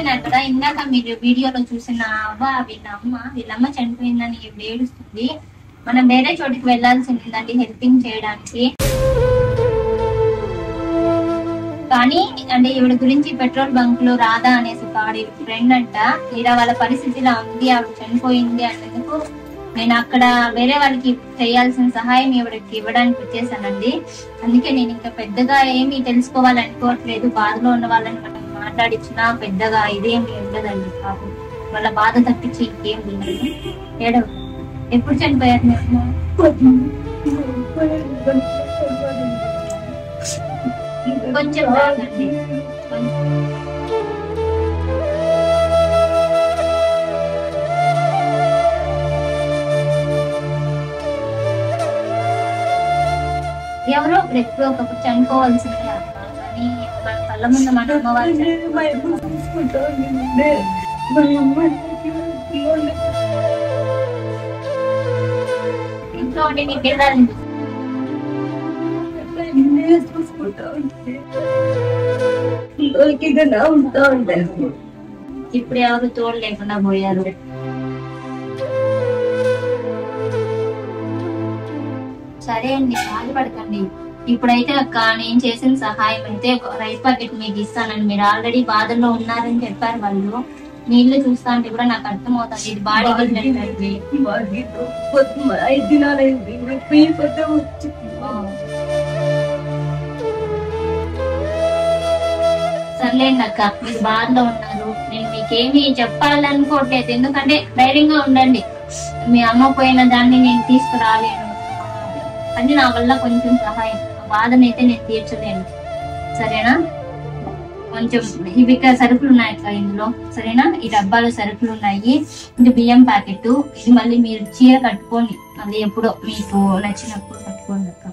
చూస్తున్నారు కదా, ఇందాక మీరు వీడియోలో చూసిన వీళ్ళమ్మ చనిపోయిందని ఏడుస్తుంది. మనం వేరే చోటికి వెళ్లాల్సిందండి హెల్పింగ్ చేయడానికి. కానీ అంటే ఈవిడ గురించి పెట్రోల్ బంక్ లో రాధా అనేసి ఆవిడ ఫ్రెండ్ అంట. ఇలా వాళ్ళ పరిస్థితి ఇలా ఉంది, ఆవిడ చనిపోయింది అనేందుకు నేను అక్కడ వేరే వాళ్ళకి చేయాల్సిన సహాయం ఈవిడకి ఇవ్వడానికి వచ్చేసానండి. అందుకే నేను ఇంకా పెద్దగా ఏమి తెలుసుకోవాలనుకోవట్లేదు. బాధలో ఉన్న వాళ్ళని మనం మాట్లాడించినా పెద్దగా ఇదేమి ఉండదండి. పాపం వాళ్ళ బాధ తప్పించి ఇంకేం ఉండదు. ఏడవ ఎప్పుడు చనిపోయారు మేము? కొంచెం బాగండి. ఎవరో ఎప్పుడో ఒకప్పుడు చనిపోవాల్సిందే అక్క. కానీ మన కళ్ళ ముందు మన అమ్మ వాళ్ళు ఇంట్లో ఉండి నీ పిల్లల్ని ఇప్పుడు ఎవరు తోడు లేకుండా పోయారు. సరే అండి, బాధపడకండి. ఇప్పుడైతే అక్క నేను చేసిన సహాయం అయితే ఒక రైస్ ప్యాకెట్ మీకు ఇస్తానండి. మీరు ఆల్రెడీ బాధల్లో ఉన్నారని చెప్పారు వాళ్ళు. మీ ఇల్లు చూస్తా అంటే కూడా నాకు అర్థం అవుతుంది. ఇది బాడీ సర్లేండి అక్క, మీరు బాధలో ఉన్నారు. నేను మీకేమి చెప్పాలనుకోవట్లేదు. ఎందుకంటే ధైర్యంగా ఉండండి. మీ అమ్మ పోయిన దాన్ని నేను తీసుకురాలేను, కానీ నా వల్ల కొంచెం సహాయం, బాధనైతే నేను తీర్చలేను. సరేనా? కొంచెం ఇవి సరుకులు ఉన్నాయి అక్క ఇందులో. సరేనా? ఈ డబ్బాలో సరుకులు ఉన్నాయి. ఇది బియ్యం ప్యాకెట్. ఇది మళ్ళీ మీరు చీర కట్టుకొని మళ్ళీ ఎప్పుడో మీకు నచ్చినప్పుడు కట్టుకోండి అక్క.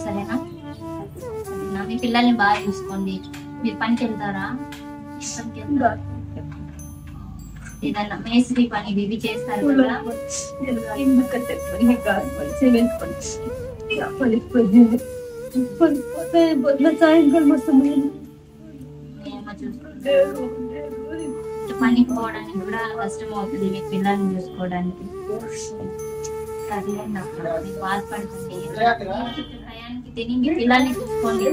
సరేనా? మీ పిల్లల్ని బాగా చూసుకోండి. మీరు పనికి వెళ్తారా? ఏదన్నా మేస్త్రి పని ఇవి చేస్తారు కదా. పనికి పోవడానికి కూడా కష్టం అవుతుంది మీ పిల్లల్ని చూసుకోవడానికి. బాధపడుతుంది. టయానికి తిని మీ పిల్లల్ని చూసుకోండి.